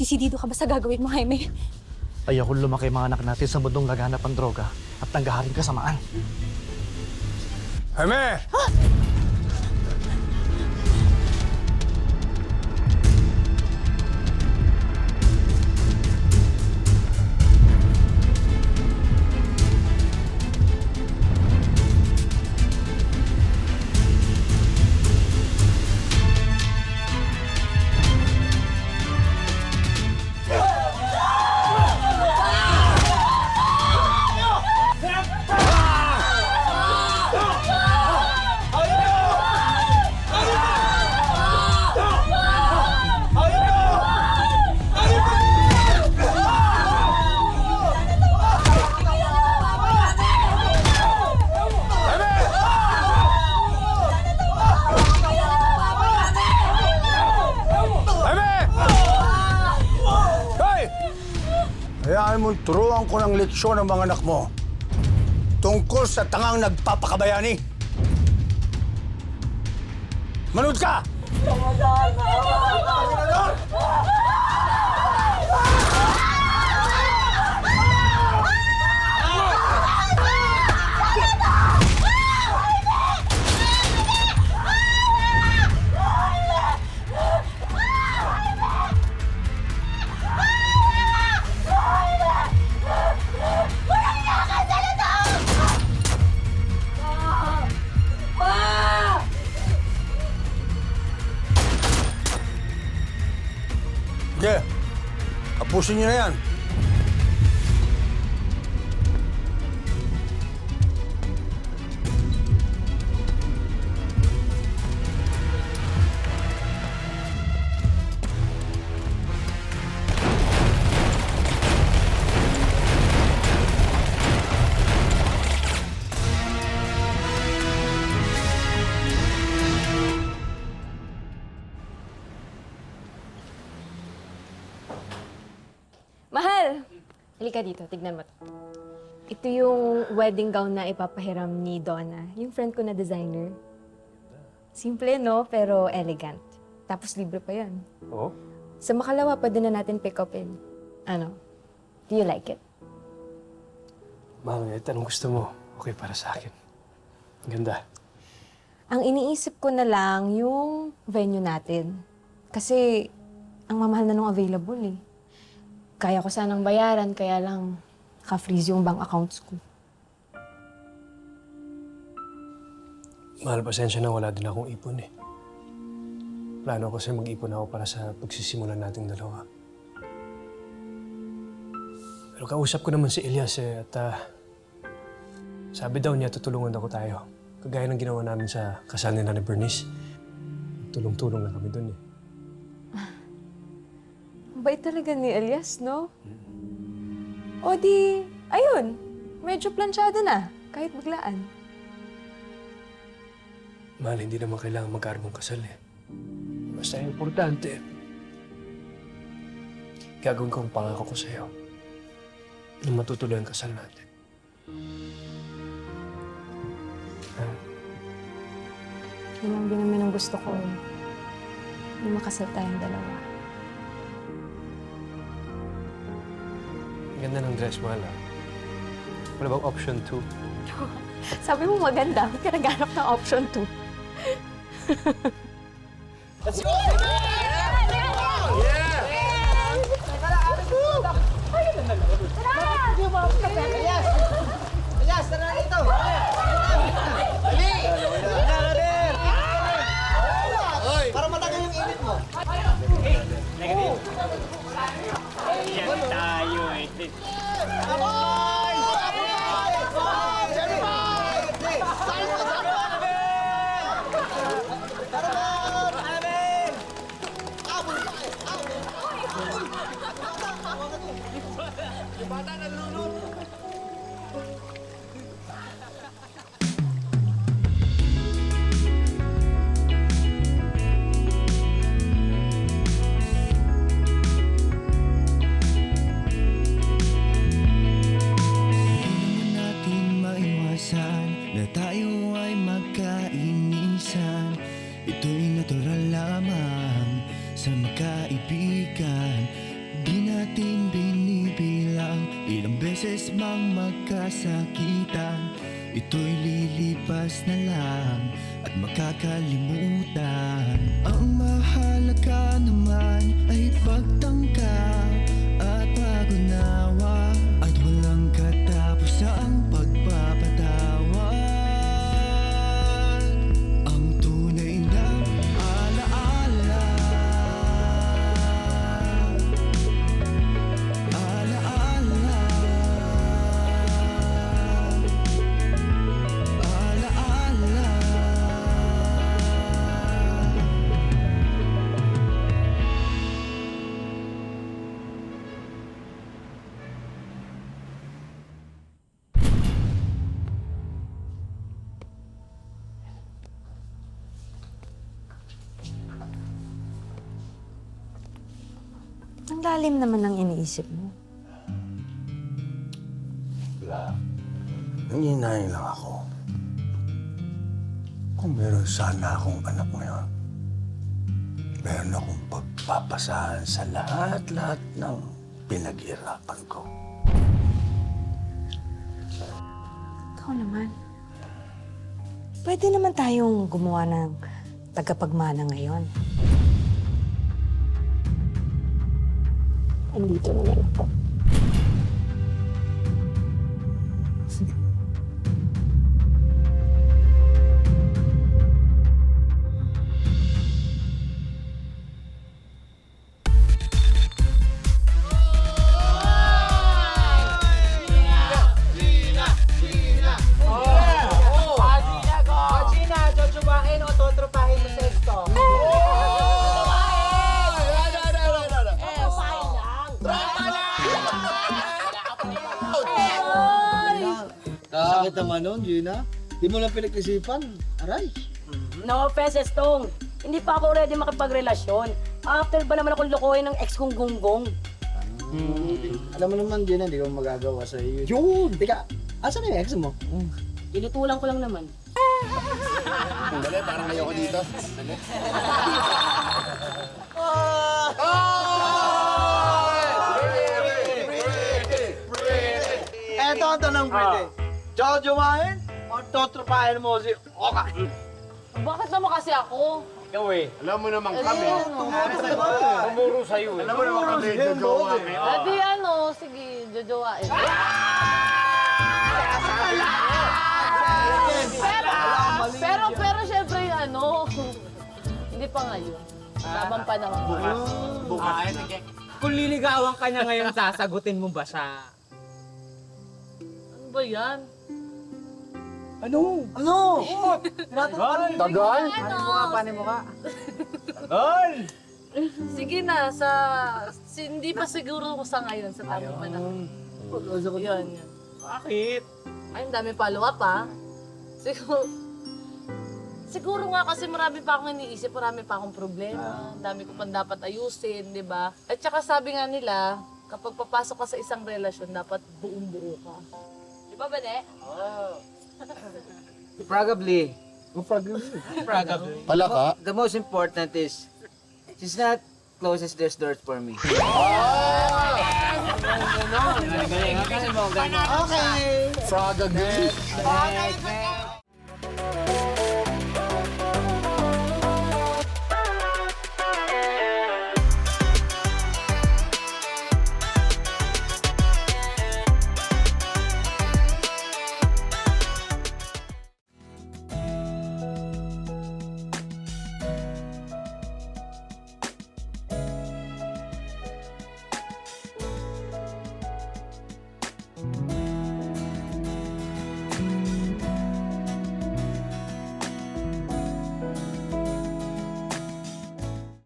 Disidido ka ba sa gagawin mo, Jaime? Ayokong lumaki mga anak natin sa mundong naghanap ng droga at nanggaharing kasamaan. Jaime! Hayaan mong turuan ko ng leksyon ng mga anak mo tungkol sa tangang nagpapakabayani. Manood ka! Sige, kapusin niyo na yan. Mahal! Halika dito, tignan mo to. Ito yung wedding gown na ipapahiram ni Donna, yung friend ko na designer. Simple, no? Pero elegant. Tapos libre pa yan. Oo? Sa makalawa, pwede na natin pick upin. Ano? Do you like it? Mahal, anong gusto mo? Okay para sa akin. Ganda. Ang iniisip ko na lang yung venue natin. Kasi ang mamahal na nung available eh. Kaya ko sanang bayaran, kaya lang ka-freeze yung bank accounts ko. Mahal, pasensya na wala din akong ipon eh. Plano ko kasi mag-ipon ako para sa pagsisimulan nating dalawa. Pero kausap ko naman si Elias eh, at sabi daw niya tutulungan ako tayo. Kagaya ng ginawa namin sa kasal nila ni Bernice. Tulong-tulong na kami dun eh. Bait talaga ni Elias, no? O di, ayun, medyo planchado na, kahit biglaan. Mahal, hindi naman kailangan magkaroon ng kasal eh. Basta importante. Gagawin ko ang pangako ko sa'yo na matutuloy ang kasal natin. Yun lang din naman ang gusto ko eh. Yung makasal tayong dalawa. Ganda ng dress, mahal ah. Wala bang option 2? Sabi mo maganda, huwag ka naghanap ng option 2. Let's go! Elias, tara na dito! Para matagal yung init mo. Yan tayo eh. Na tayo ay magkainisan. Ito'y natural lamang sa magkaibigan. beses mang magkasakitan, ito'y lilipas na lang at makakalimutan. Ang mahalaga naman ay pagtangkap at pag-unawa, at walang katapusang pagpapatawad. Ang tunay na alaala, alaala, alaala. Ang lalim naman ng iniisip mo. Wala. Nanginay lang ako. Kung meron sana akong anak ngayon, meron akong pagpapasahan sa lahat-lahat ng pinag-irapan ko. Ikaw naman. Pwede naman tayong gumawa ng tagapagmana ngayon. Andito naman ako. Gina, jojobain o totropahin mo sa esto. Sakit naman nun, Gina. Di mo lang pinag-isipan. Aray. No offense, Tong. Hindi pa ako ready makipagrelasyon. After ba naman akong lokohin ng ex kong gunggong? Alam mo naman, Gina, hindi ko magagawa sa iyo. Yun! Teka, asan na yung ex mo? Tinutulang ko lang naman. Dali, parang ayoko dito. Eto ang tanong, Pretty. Jojobain o totropahin mo si Oka? Bakit naman kasi ako? Ikaw eh. Alam mo naman kami. Tumuro sa'yo eh. Alam mo naman kami, jojowa kami. Adi sige, jojowain. Pero syempre hindi pa ngayon. Habang panahon. Kung liligawan ka niya ngayon, sasagutin mo ba siya? Ano ba yan? Ano? Tagal? Paano mo ka? Sige na, hindi pa siguro ko sa ngayon, sa tamang panahon. Yun. Bakit? Ay, ang dami follow-up ha. Siguro nga kasi marami pa akong iniisip, marami pa akong problema, ang dami ko pang dapat ayusin, di ba? At saka sabi nga nila, kapag papasok ka sa isang relasyon, dapat buong-buo ka. Di ba, Bane? Probably. Pala ka? The most important is, she's not closes there's doors for me. Okay. Fraga girl. Okay.